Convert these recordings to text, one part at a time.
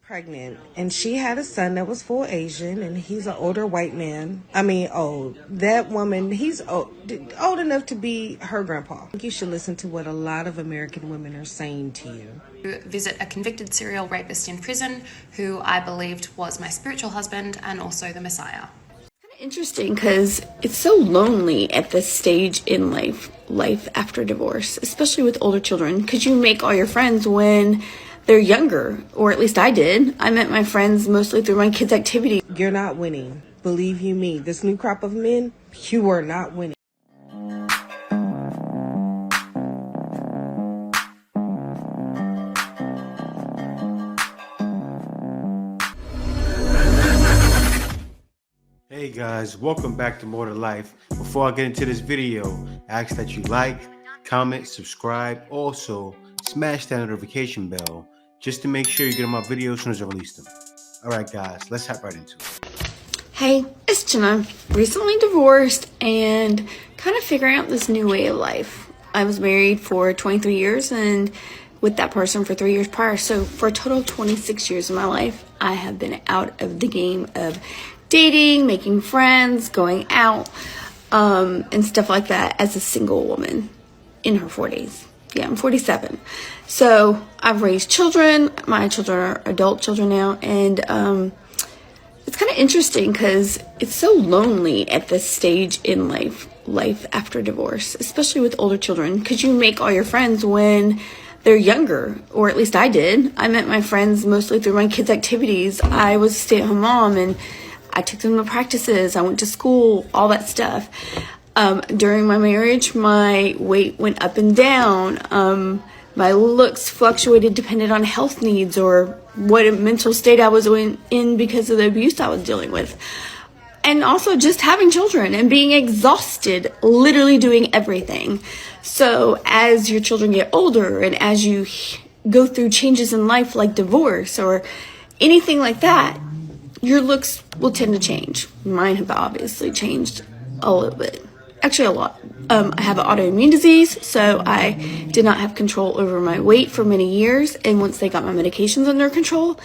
Pregnant, and she had a son that was full Asian, and he's an older white man. I mean, old. That woman, he's old enough to be her grandpa. I think you should listen to what a lot of American women are saying to you. Visit a convicted serial rapist in prison who I believed was my spiritual husband and also the Messiah. Interesting, because it's so lonely at this stage in life after divorce, especially with older children, because you make all your friends when they're younger, or at least I did. I met my friends mostly through my kids' activities. You're not winning. Believe you me, this new crop of men, you are not winning. Hey guys, welcome back to More to Life. Before I get into this video, I ask that you like, comment, subscribe, also smash that notification bell just to make sure you get my videos as soon as I release them. Alright guys, let's hop right into it. Hey, it's Jenna. Recently divorced and kind of figuring out this new way of life. I was married for 23 years and with that person for 3 years prior. So for a total of 26 years of my life, I have been out of the game of dating, making friends, going out, and stuff like that as a single woman in her 40s. Yeah, I'm 47. So I've raised children. My children are adult children now. And it's kind of interesting because it's so lonely at this stage in life after divorce, especially with older children, because you make all your friends when they're younger, or at least I did. I met my friends mostly through my kids' activities. I was a stay-at-home mom, and I took them to practices. I went to school, all that stuff. During my marriage, my weight went up and down. My looks fluctuated depending on health needs or what mental state I was in because of the abuse I was dealing with. And also just having children and being exhausted, literally doing everything. So as your children get older and as you go through changes in life like divorce or anything like that, your looks will tend to change. Mine have obviously changed a little bit. Actually, a lot. I have an autoimmune disease, so I did not have control over my weight for many years. And once they got my medications under control,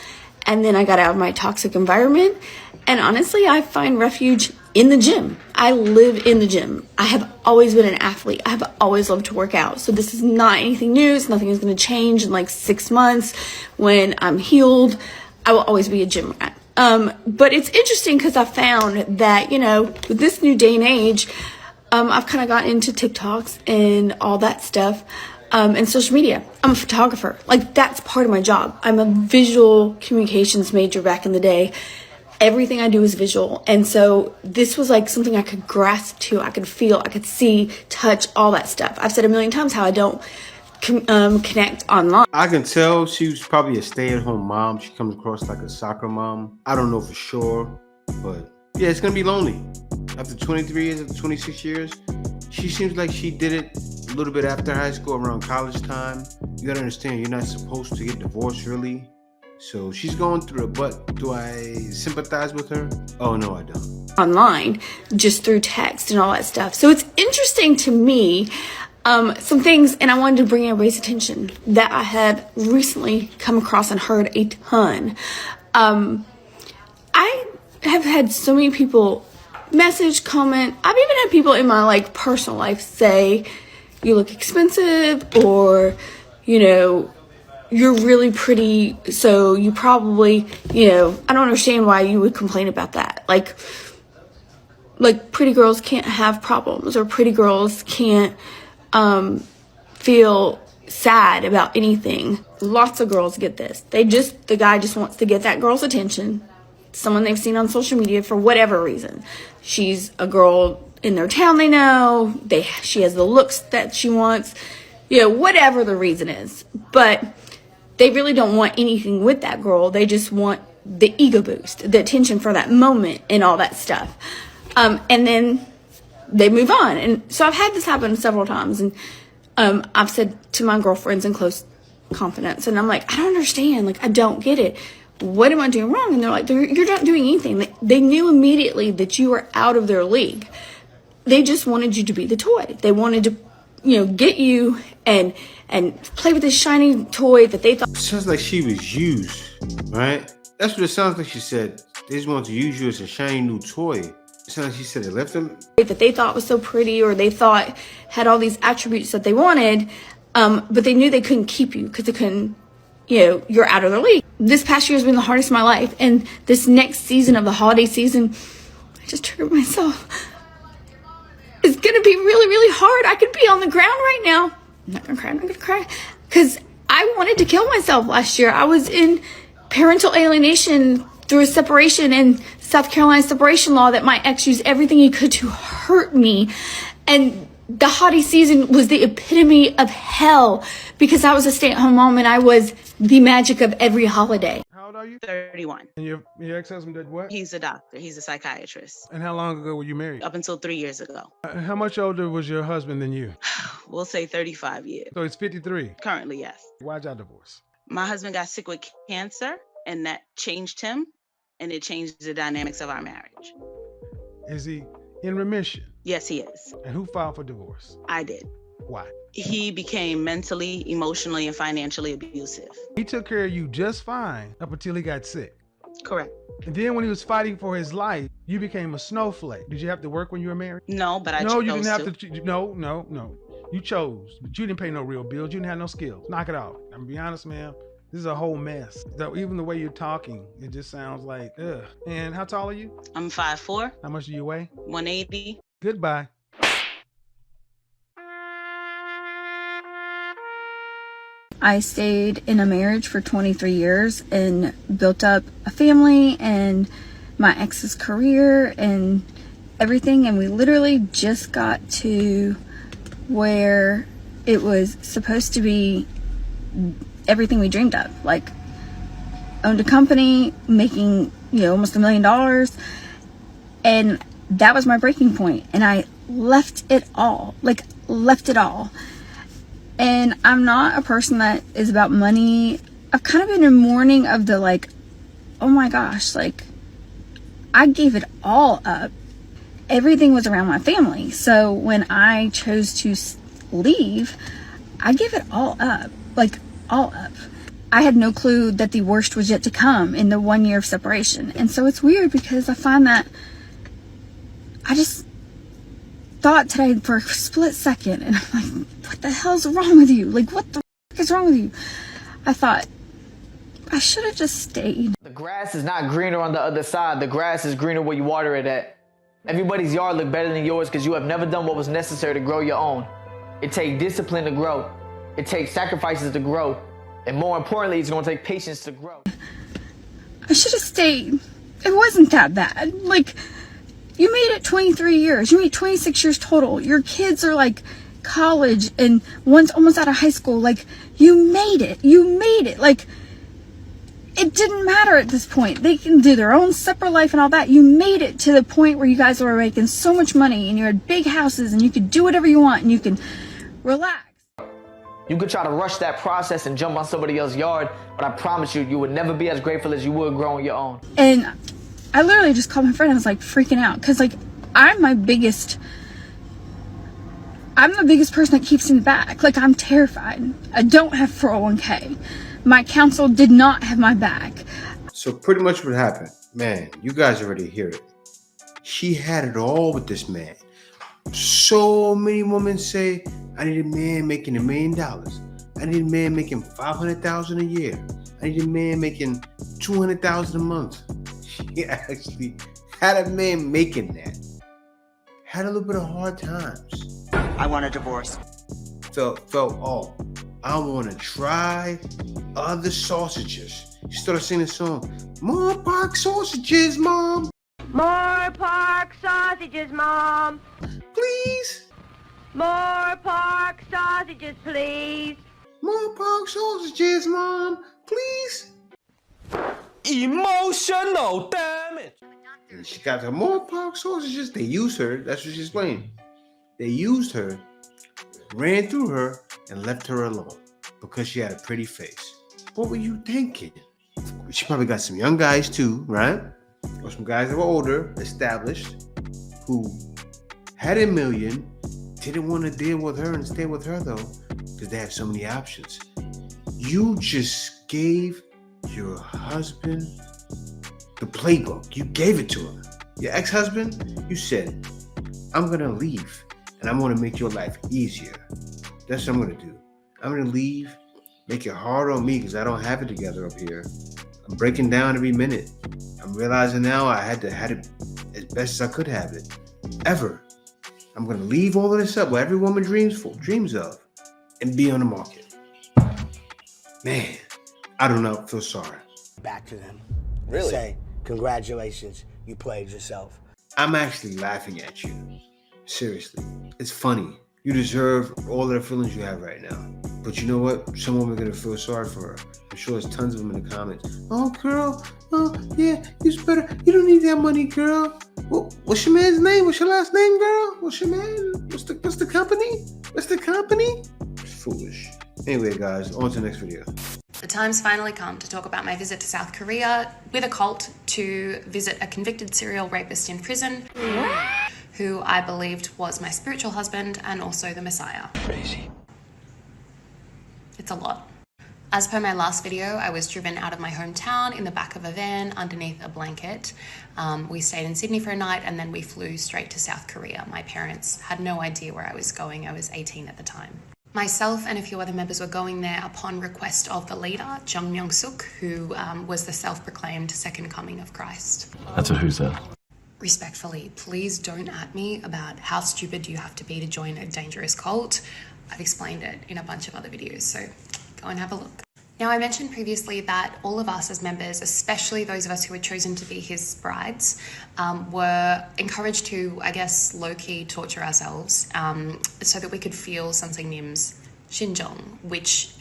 and then I got out of my toxic environment, and honestly, I find refuge in the gym. I live in the gym. I have always been an athlete. I have always loved to work out. So this is not anything new. Nothing is going to change in like 6 months. When I'm healed, I will always be a gym rat. But it's interesting because I found that, with this new day and age, I've kind of gotten into TikToks and all that stuff, and social media. I'm a photographer. Like, that's part of my job. I'm a visual communications major back in the day. Everything I do is visual. And so this was like something I could grasp to, I could feel, I could see, touch, all that stuff. I've said a million times how I don't connect online. I can tell she was probably a stay-at-home mom. She comes across like a soccer mom. I don't know for sure, but yeah, it's gonna be lonely. After 23 years, after 26 years, she seems like she did it a little bit after high school, around college time. You gotta understand, you're not supposed to get divorced, really. So she's going through it, but do I sympathize with her? Oh, no, I don't. Online, just through text and all that stuff. So it's interesting to me, some things, and I wanted to bring everybody's attention, that I have recently come across and heard a ton. I have had so many people message, comment. I've even had people in my personal life say, you look expensive, or, you're really pretty, so you probably, I don't understand why you would complain about that. Like pretty girls can't have problems, or pretty girls can't feel sad about anything. Lots of girls get this. The guy just wants to get that girl's attention. Someone they've seen on social media for whatever reason. She's a girl in their town they know. She has the looks that she wants. Whatever the reason is. But they really don't want anything with that girl. They just want the ego boost, the attention for that moment and all that stuff. And then they move on. And so I've had this happen several times. And I've said to my girlfriends in close confidence, and I'm like, I don't understand. I don't get it. What am I doing wrong? And they're like, you're not doing anything. They knew immediately that you were out of their league. They just wanted you to be the toy. They wanted to, get you and and play with this shiny toy that they thought Sounds like she was used, right? That's what it sounds like she said. They just wanted to use you as a shiny new toy. It sounds like she said they left them. was so pretty, or they thought had all these attributes that they wanted, but they knew they couldn't keep you because they couldn't, you're out of their league. This past year has been the hardest of my life, and this next season of the holiday season, I just triggered myself. It's gonna be really, really hard. I could be on the ground right now. I'm not gonna cry, because I wanted to kill myself last year. I was in parental alienation through a separation in South Carolina separation law that my ex used everything he could to hurt me. And the holiday season was the epitome of hell because I was a stay-at-home mom and I was the magic of every holiday. How old are you? 31. And your ex-husband did what? He's a doctor. He's a psychiatrist. And how long ago were you married? Up until 3 years ago. How much older was your husband than you? We'll say 35 years. So he's 53. Currently, yes. Why'd y'all divorce? My husband got sick with cancer, and that changed him, and it changed the dynamics of our marriage. Is he in remission? Yes, he is. And who filed for divorce? I did. Why? He became mentally, emotionally, and financially abusive. He took care of you just fine up until he got sick. Correct. And then when he was fighting for his life, you became a snowflake. Did you have to work when you were married? No, but I chose No, you didn't have to. to. No. You chose, but you didn't pay no real bills. You didn't have no skills. Knock it off. I'm gonna be honest, ma'am. This is a whole mess. So even the way you're talking, it just sounds like, ugh. And how tall are you? I'm 5'4", How much do you weigh? 180. Goodbye. I stayed in a marriage for 23 years and built up a family and my ex's career and everything. And we literally just got to where it was supposed to be everything we dreamed of. Like, owned a company, making, almost $1 million. And that was my breaking point. And I left it all. And I'm not a person that is about money. I've kind of been in mourning of the oh my gosh, I gave it all up. Everything was around my family. So when I chose to leave, I gave it all up, all up. I had no clue that the worst was yet to come in the 1 year of separation. And so it's weird because I find that I just thought today for a split second, and I'm like, what the hell's wrong with you? What the fuck is wrong with you? I thought, I should have just stayed. The grass is not greener on the other side. The grass is greener where you water it at. Everybody's yard look better than yours because you have never done what was necessary to grow your own. It takes discipline to grow. It takes sacrifices to grow. And more importantly, it's going to take patience to grow. I should have stayed. It wasn't that bad. You made it 23 years. You made 26 years total. Your kids are college and one's almost out of high school. You made it. It didn't matter at this point. They can do their own separate life and all that. You made it to the point where you guys were making so much money and you had big houses and you could do whatever you want and you can relax. You could try to rush that process and jump on somebody else's yard, but I promise you, you would never be as grateful as you would growing your own. And I literally just called my friend and I was freaking out because I'm the biggest person that keeps me back. I'm terrified. I don't have 401k. My counsel did not have my back. So pretty much what happened, man, you guys already hear it. She had it all with this man. So many women say, I need a man making $1 million. I need a man making $500,000 a year. I need a man making $200,000 a month. She actually had a man making that. Had a little bit of hard times. I want a divorce. Felt I want to try other sausages. She started singing a song. More pork sausages, Mom. More pork sausages, Mom. Please. More pork sausages, please. More pork sausages, Mom. Please. Emotional damage. And she got her more pork sausages. They used her. That's what she's playing. They used her, ran through her, and left her alone because she had a pretty face. What were you thinking? She probably got some young guys too, right? Or some guys that were older, established, who had $1 million, didn't want to deal with her and stay with her though. because they have so many options. You just gave your husband the playbook. You gave it to him. Your ex-husband, you said, I'm gonna leave and I'm gonna make your life easier. That's what I'm gonna do. I'm gonna leave, make it hard on me because I don't have it together up here. I'm breaking down every minute. I'm realizing now I had it as best as I could have it, ever. I'm gonna leave all of this up, what every woman dreams of, and be on the market. Man, I do not feel sorry. Back to them. Really? Say, congratulations, you played yourself. I'm actually laughing at you. Seriously. It's funny. You deserve all of the feelings you have right now. But you know what? Some women are going to feel sorry for her. I'm sure there's tons of them in the comments. Oh, girl. Oh, yeah. You better. You don't need that money, girl. What's your man's name? What's your last name, girl? What's your man? What's the company? What's the company? It's foolish. Anyway, guys, on to the next video. The time's finally come to talk about my visit to South Korea with a cult to visit a convicted serial rapist in prison who I believed was my spiritual husband and also the Messiah. Crazy. It's a lot. As per my last video, I was driven out of my hometown in the back of a van underneath a blanket. We stayed in Sydney for a night and then we flew straight to South Korea. My parents had no idea where I was going. I was 18 at the time. Myself and a few other members were going there upon request of the leader, Jung Myung-suk, who was the self-proclaimed second coming of Christ. That's what who said? Respectfully, please don't at me about how stupid do you have to be to join a dangerous cult. I've explained it in a bunch of other videos, so go and have a look. Now, I mentioned previously that all of us as members, especially those of us who had chosen to be his brides, were encouraged to, I guess, low-key torture ourselves so that we could feel Sansangrim's Shinjong, which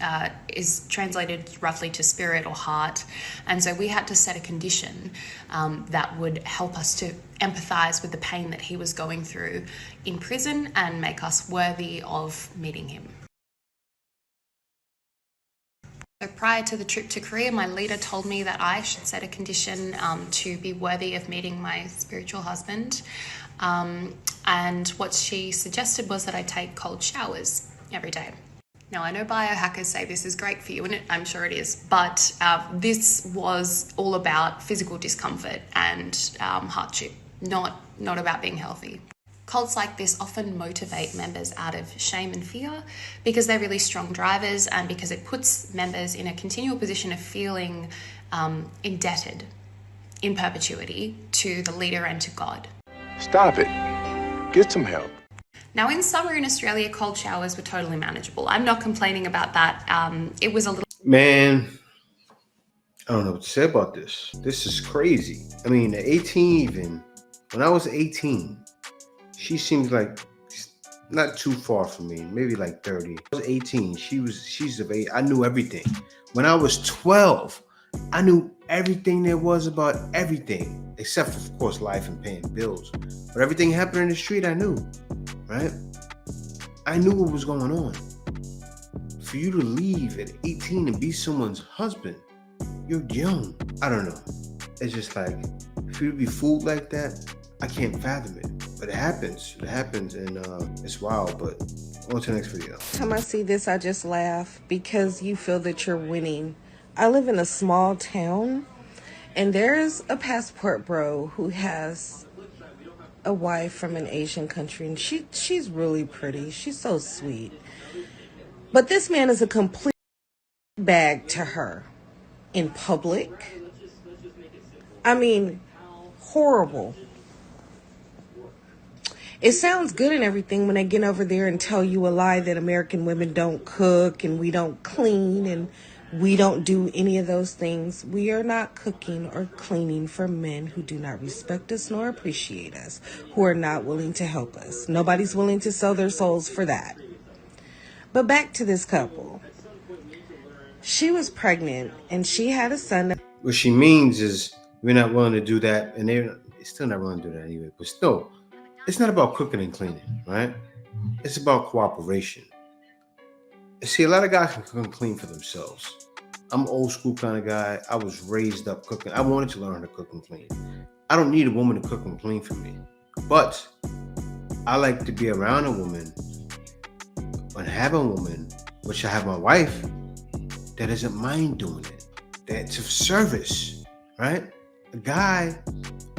is translated roughly to spirit or heart. And so we had to set a condition that would help us to empathize with the pain that he was going through in prison and make us worthy of meeting him. So prior to the trip to Korea, my leader told me that I should set a condition to be worthy of meeting my spiritual husband. And what she suggested was that I take cold showers every day. Now, I know biohackers say this is great for you, and I'm sure it is, but this was all about physical discomfort and hardship, not about being healthy. Cults like this often motivate members out of shame and fear because they're really strong drivers and because it puts members in a continual position of feeling indebted in perpetuity to the leader and to God. Stop it. Get some help. Now, in summer in Australia, cold showers were totally manageable. I'm not complaining about that. It was a little... Man, I don't know what to say about this. This is crazy. I mean, at 18 even, when I was 18, she seems like not too far from me, maybe like 30. I was 18, she's of 8. I knew everything. When I was 12, I knew everything there was about everything, except for, of course, life and paying bills. But everything happened in the street, I knew, right? I knew what was going on. For you to leave at 18 and be someone's husband, you're young. I don't know. It's just like, for you to be fooled like that, I can't fathom it. But it happens, and it's wild, but on to the next video. Every time I see this, I just laugh because you feel that you're winning. I live in a small town, and there's a passport bro who has a wife from an Asian country, and she's really pretty. She's so sweet. But this man is a complete bag to her in public. I mean, horrible. It sounds good and everything when they get over there and tell you a lie that American women don't cook and we don't clean and we don't do any of those things. We are not cooking or cleaning for men who do not respect us nor appreciate us, who are not willing to help us. Nobody's willing to sell their souls for that. But back to this couple. She was pregnant and she had a son. What she means is we're not willing to do that, and they're still not willing to do that anyway, but still. It's not about cooking and cleaning, right? It's about cooperation. See, a lot of guys can cook and clean for themselves. I'm an old school kind of guy. I was raised up cooking. I wanted to learn how to cook and clean. I don't need a woman to cook and clean for me. But I like to be around a woman and have a woman Which I have my wife that doesn't mind doing it. That's of service, right? A guy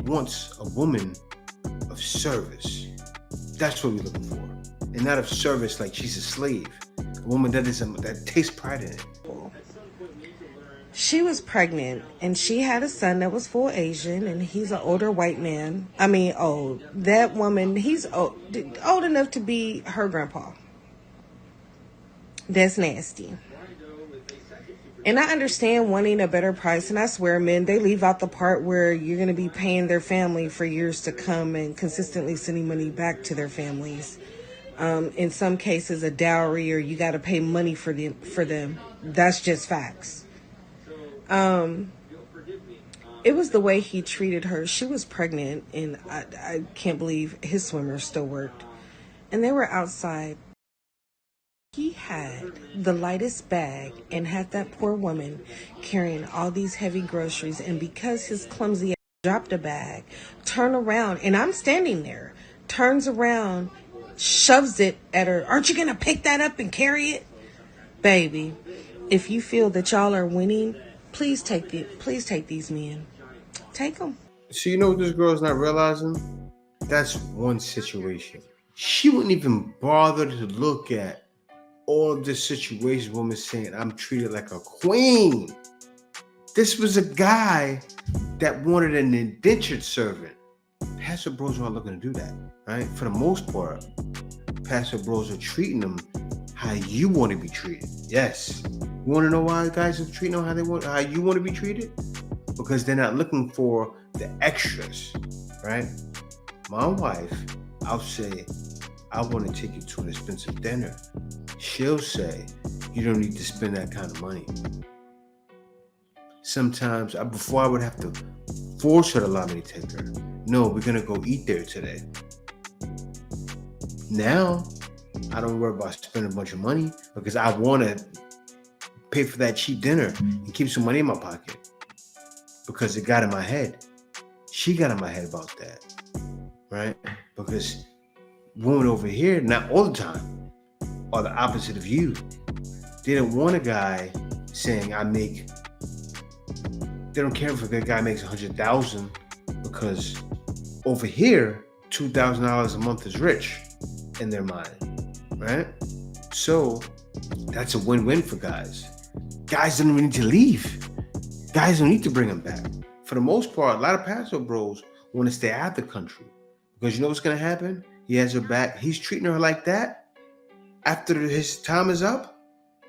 wants a woman of service. That's what we're looking for. And not of service like she's a slave. A woman that takes pride in it. She was pregnant and she had a son that was full Asian, and he's an older white man. I mean, old. That woman, he's old enough to be her grandpa. That's nasty. And I understand wanting a better price, and I swear, men, they leave out the part where you're going to be paying their family for years to come and consistently sending money back to their families. In some cases, a dowry, or you got to pay money for them. That's just facts. It was the way he treated her. She was pregnant, and I can't believe his swimmer still worked. And they were outside. He had the lightest bag and had that poor woman carrying all these heavy groceries. And because his clumsy ass dropped a bag, turned around, and I'm standing there, turns around, shoves it at her. Aren't you going to pick that up and carry it? Baby, if you feel that y'all are winning, please take these men. Take them. So you know what this girl's not realizing? That's one situation. She wouldn't even bother to look at all of this situation, woman saying, I'm treated like a queen. This was a guy that wanted an indentured servant. Pastor bros aren't looking to do that, right? For the most part, pastor bros are treating them how you want to be treated. Yes. You want to know why guys are treating them how you want to be treated? Because they're not looking for the extras, right? My wife, I'll say, I want to take you to an expensive dinner. She'll say, you don't need to spend that kind of money. Sometimes, before I would have to force her to allow me to take her. No, we're going to go eat there today. Now, I don't worry about spending a bunch of money because I want to pay for that cheap dinner and keep some money in my pocket because it got in my head. She got in my head about that, right? Because women over here, not all the time, are the opposite of you. They don't want a guy saying, they don't care if a guy makes $100,000 because over here, $2,000 a month is rich in their mind, right? So that's a win-win for guys. Guys don't even need to leave. Guys don't need to bring them back. For the most part, a lot of pastor bros want to stay out the country because you know what's going to happen? He has her back. He's treating her like that. After his time is up,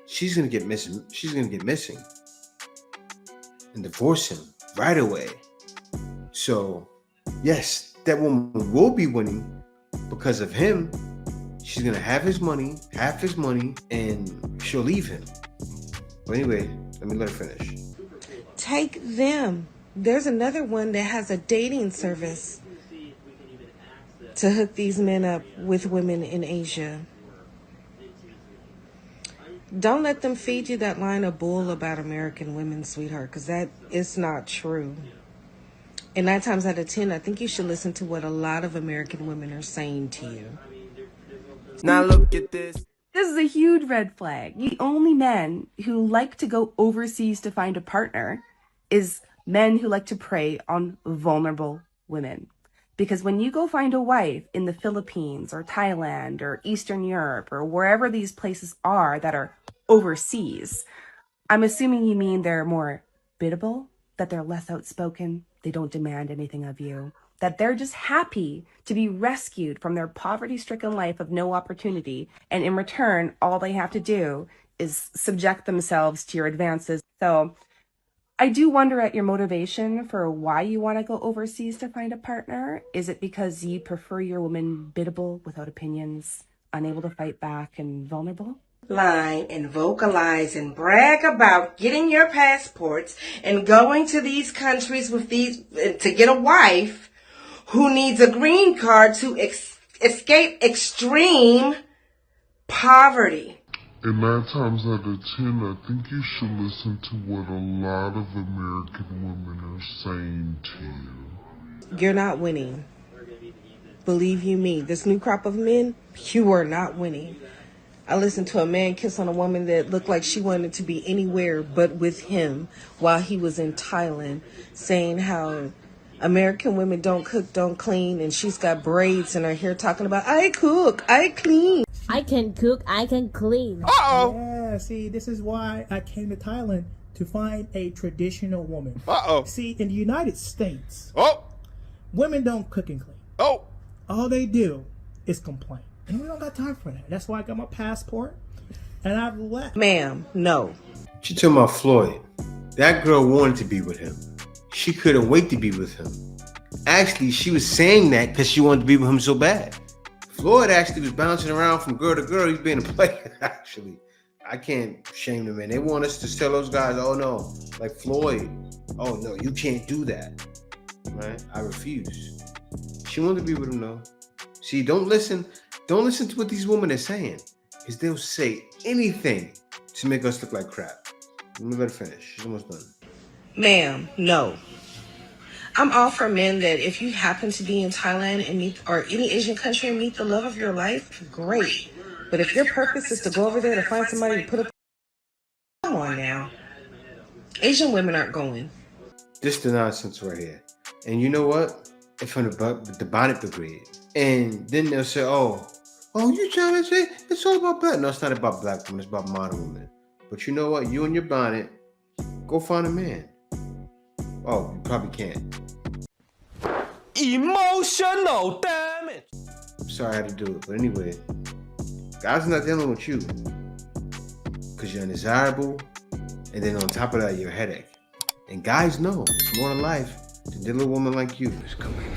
she's going to get missing. She's going to get missing and divorce him right away. So, yes, that woman will be winning because of him. She's going to have his money, half his money, and she'll leave him. But anyway, let me let her finish. Take them. There's another one that has a dating service to hook these men up with women in Asia. Don't let them feed you that line of bull about American women, sweetheart, because that is not true. And 9 times out of 10, I think you should listen to what a lot of American women are saying to you. Now look at this. This is a huge red flag. The only men who like to go overseas to find a partner is men who like to prey on vulnerable women. Because when you go find a wife in the Philippines or Thailand or Eastern Europe or wherever these places are that are overseas, I'm assuming you mean they're more biddable, that they're less outspoken, they don't demand anything of you, that they're just happy to be rescued from their poverty-stricken life of no opportunity, and in return, all they have to do is subject themselves to your advances. So I do wonder at your motivation for why you want to go overseas to find a partner. Is it because you prefer your woman biddable, without opinions, unable to fight back, and vulnerable? Line and vocalize and brag about getting your passports and going to these countries with these to get a wife who needs a green card to escape extreme poverty. And 9 times out of 10, I think you should listen to what a lot of American women are saying to you. You're not winning. Believe you me, this new crop of men, you are not winning. I listened to a man kiss on a woman that looked like she wanted to be anywhere but with him while he was in Thailand, saying how American women don't cook, don't clean, and she's got braids in her hair talking about, I cook, I clean. I can cook, I can clean. Uh-oh. Yeah, see, this is why I came to Thailand, to find a traditional woman. Uh-oh. See, in the United States, women don't cook and clean. All they do is complain. And we don't got time for that. That's why I got my passport and I've left. Ma'am, no. She talking about Floyd. That girl wanted to be with him. She couldn't wait to be with him. Actually, she was saying that because she wanted to be with him so bad. Floyd actually was bouncing around from girl to girl. He's being a player, actually. I can't shame them, man. They want us to tell those guys, oh no, like Floyd, oh no, you can't do that. Right? I refuse. She wanted to be with him though. See, don't listen to what these women are saying, because they'll say anything to make us look like crap. Let me let her finish. She's almost done. Ma'am, no. I'm all for men that if you happen to be in Thailand and meet, or any Asian country and meet the love of your life, great. But if your purpose is to go over there to find somebody to put up, come on now. Asian women aren't going. This the nonsense right here. And you know what? It's from the bonnet brigade. And then they'll say, oh, you trying to say it's all about black? No, it's not about black women. It's about modern women. But you know what? You and your bonnet, go find a man. Oh, you probably can't. Emotional damage. I'm sorry I had to do it. But anyway, guys are not dealing with you because you're undesirable. And then on top of that, you're a headache. And guys know it's more to life to deal with a woman like you. It's coming.